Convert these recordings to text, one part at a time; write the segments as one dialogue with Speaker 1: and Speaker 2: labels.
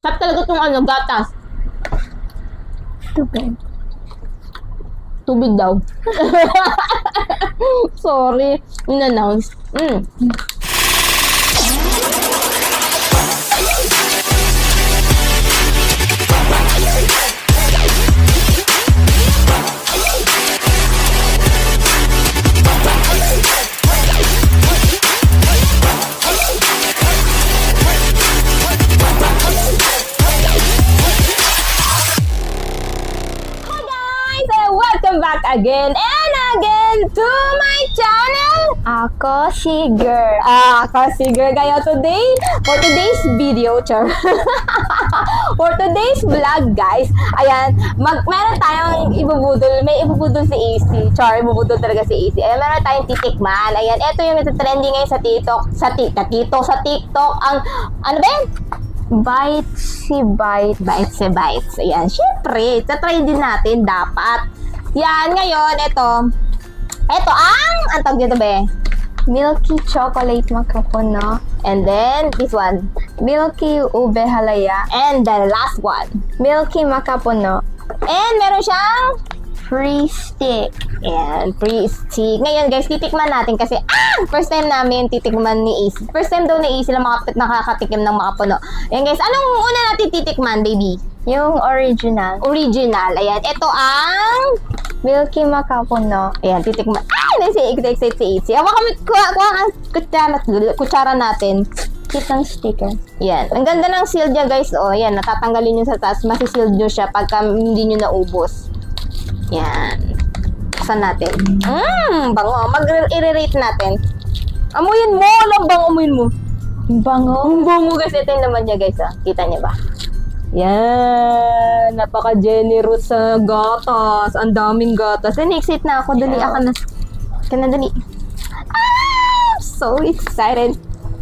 Speaker 1: Sarap talaga itong ano, gatas.
Speaker 2: Tubig.
Speaker 1: Tubig daw. Sorry. In-announce. Welcome back again and again to my channel.
Speaker 2: Ako si Girl.
Speaker 1: Ako si Girl kayo today. For today's video, for today's vlog, guys. Ayan, meron tayong ibubudol. May ibubudol si AC. Ibubudol talaga si AC. Ayan, meron tayong titikman. Ayan, ito yung trending ngayon sa TikTok. Sa TikTok. Ang, ano ba yun?
Speaker 2: Bites si Bites.
Speaker 1: Bites si Bites. Ayan, syempre, tatry din natin dapat. Yan, ngayon, ito ang tawag dito ba?
Speaker 2: Milky Chocolate Makapuno.
Speaker 1: And then, this one.
Speaker 2: Milky Ube Halaya.
Speaker 1: And the last one.
Speaker 2: Milky Makapuno.
Speaker 1: And meron siyang
Speaker 2: Free Stick.
Speaker 1: Ayan, free stick. Ngayon, guys, titikman natin kasi, first time namin titikman ni AC. First time daw ni AC lang nakakatikim ng makapuno. Ayan, guys, anong una natin titikman, baby?
Speaker 2: Yung original.
Speaker 1: Original. Ayan, ito ang
Speaker 2: Milky Makapuno.
Speaker 1: Ayan, titikman. Nasi-excite si AC. Awa kami, kuha ang kutsara natin.
Speaker 2: Kitang sticker.
Speaker 1: Yan. Ang ganda ng seal niya, guys. O, yan. Natatanggalin nyo sa taas. Masisealed nyo siya pagka hindi nyo naubos. Yan. Buksan natin. Bango. Mag-i-rate natin. Amuyin mo. Alam bang amuyin mo?
Speaker 2: Bango.
Speaker 1: Ang bango, guys. Ito yung laman niya, guys. Kita niya ba? Yan. Napaka-generous sa gatas. Ang daming gatas. Na-excite na ako. Dali ako na. Kaya dali. I'm so excited.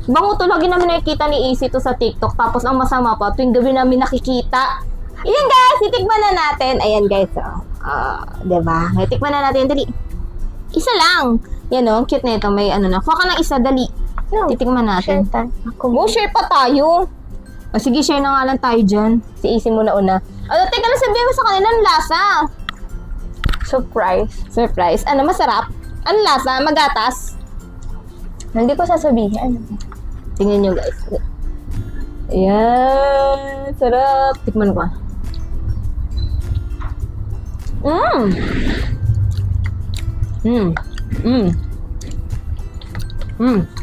Speaker 1: Bango to. Lagi namin nakikita ni AC to sa TikTok. Tapos ang masama pa, tuwing gabi namin nakikita. Ayan, guys. Titikman na natin. Ayan, guys. Diba? Titikman na natin. Dali. Isa lang. Yan o. Cute na ito. May ano na. Kuha ka ng isa. Dali.
Speaker 2: No.
Speaker 1: Titikman natin.
Speaker 2: Share
Speaker 1: Share pa tayo. Sige, share na nga lang tayo dyan. Si AC muna una. Teka lang, sabihin mo sa kanila ang lasa. Surprise. Ano, masarap? Ano lasa? Magatas?
Speaker 2: Hindi ko sasabihin.
Speaker 1: Tingnan nyo, guys. Ayan. Sarap. Tikman ko.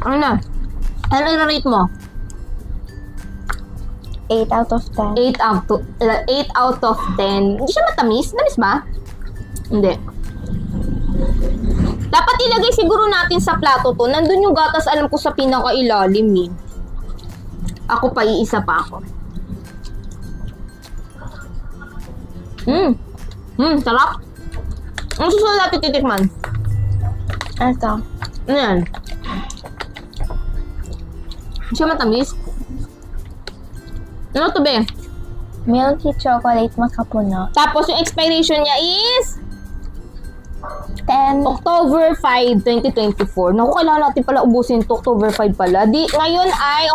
Speaker 1: Ano na? Ano na-rate mo?
Speaker 2: 8 out of 10.
Speaker 1: 8 out of 10. Hindi siya matamis? Tamis ba? Hindi. Dapat ilagay siguro natin sa plato to. Nandun yung gatas, alam ko, sa pinakailalim eh. Ako pa, iisa pa ako. Sarap. Ang susunod natin titikman.
Speaker 2: Ito.
Speaker 1: Ano yan? Hindi siya matamis? Ano to, be?
Speaker 2: Milky Chocolate Makapuno.
Speaker 1: Tapos yung expiration niya is
Speaker 2: 10.
Speaker 1: October 5, 2024. Naku, kailangan natin pala ubusin to. October 5 pala. Ngayon ay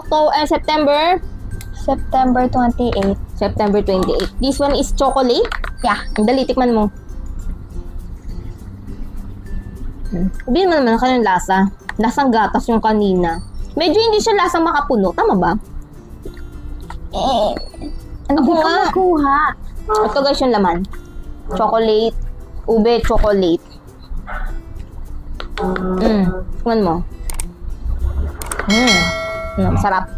Speaker 1: September
Speaker 2: 28.
Speaker 1: September 28. This one is chocolate.
Speaker 2: Yeah.
Speaker 1: Dali, tikman mo. Sabihin mo naman kanang lasa. Lasang gatas yung kanina. Medyo hindi siya lasang makapuno. Tama ba?
Speaker 2: Ano ko makuha?
Speaker 1: Ito, guys, yung laman. Chocolate. Ube chocolate. Tikman mo. Sarap.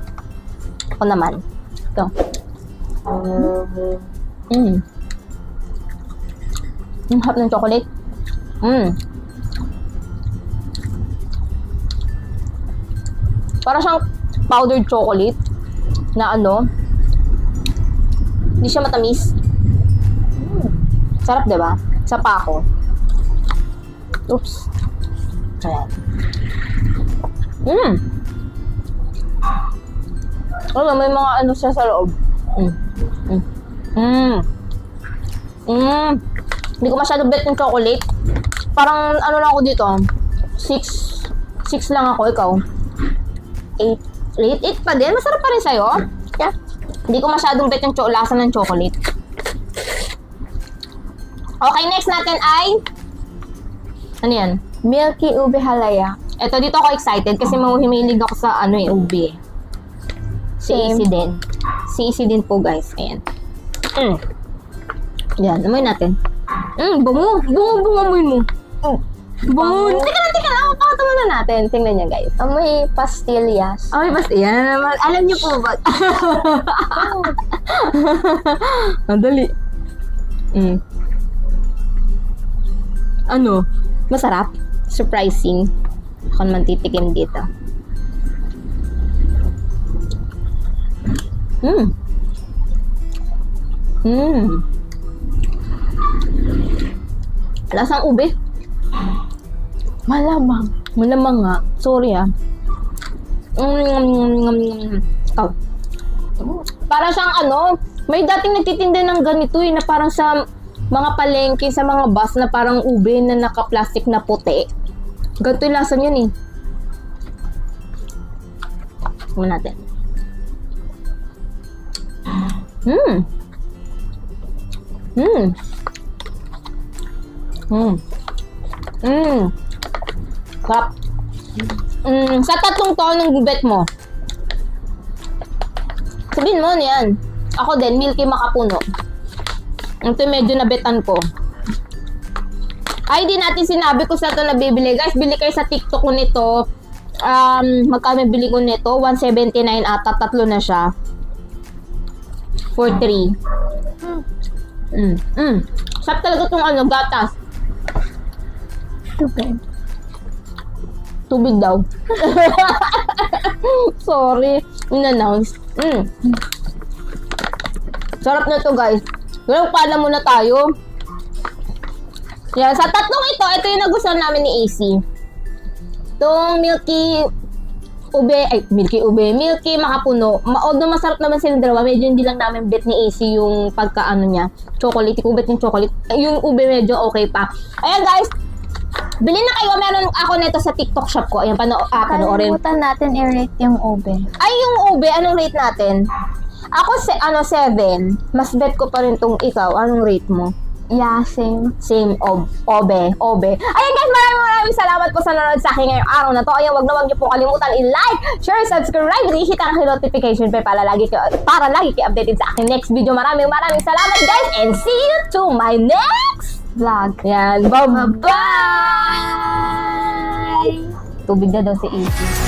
Speaker 1: Ako naman. Ito. Ang harap ng chocolate. Para siyang powdered chocolate na ano, hindi siya matamis. Sarap, diba? Sa pa ako. Oops. Ayan. Wala, may mga ano siya sa loob. Hindi ko masyado bet ng chocolate. Parang ano lang ako dito. 6 lang ako. Ikaw? 8 pa din? Masarap pa rin sa'yo?
Speaker 2: Yeah.
Speaker 1: Hindi ko masyadong bet yung lasa ng chocolate. Okay, next natin ay... Ano yan?
Speaker 2: Milky ube halaya.
Speaker 1: Ito, dito ako excited kasi mahuhimilig ako sa ube. Si
Speaker 2: Same.
Speaker 1: Easy din. Si Easy din po, guys. Ayan. Yan, amoy natin. Bungo. Bungo amoy mo. Bungo. Teka lang. Pakita muna natin. Tingnan niya, guys.
Speaker 2: Amoy pastillas.
Speaker 1: Amoy basta. Yan. Alam niyo po ba? Dali. Ano? Masarap. Surprising. Ako naman titikim dito. Lasang ube.
Speaker 2: Malamang.
Speaker 1: Malamang nga. Sorry Oh. Para siyang may dating nagtitinda ng ganito na parang sa mga palengke, sa mga bus na parang ube na naka-plastic na puti. Ganito yung lasa niyan eh. Tingnan natin. Sarap. Sa tatlong to, anong bet mo? Sabihin mo, yan. Ako din, Milky Makapuno. Ito medyo nabetan ko. Ay, hindi natin sinabi ko sa ito na bibili. Guys, bili kayo sa TikTok ko nito. Magkano bili ko nito? 179 ata. Tatlo na siya. For 3. Sarap talaga itong gatas.
Speaker 2: Tubig.
Speaker 1: Tubig daw. Sorry. In-announce. Sarap na to, guys. Pero pala muna tayo. Yan. Sa tatlong ito yung nagustuhan namin ni AC. Itong Milky Makapuno. Although masarap naman silang dalawa, medyo hindi lang namin bet ni AC yung pagka niya. Chocolate. Kung bet yung chocolate. Yung ube medyo okay pa. Ayan, guys. Bili na kayo. Meron ako nito sa TikTok shop ko. Ayan, panoorin.
Speaker 2: Kalimutan natin i-rate yung ube.
Speaker 1: Ay, yung ube, anong rate natin? Ako, 7. Mas bet ko pa rin tong ikaw. Anong rate mo?
Speaker 2: Yeah, same.
Speaker 1: Same, obe. Ayan guys, maraming salamat po sa nanonood sa akin ngayong araw na to. Ayan, wag na wag niyo po kalimutan i-like, share, subscribe, i-hit ang notification bell para lagi kayo updated sa akin next video. Maraming salamat guys, and see you to my next vlog. Yan, bye-bye! Tubig na daw si Izzy.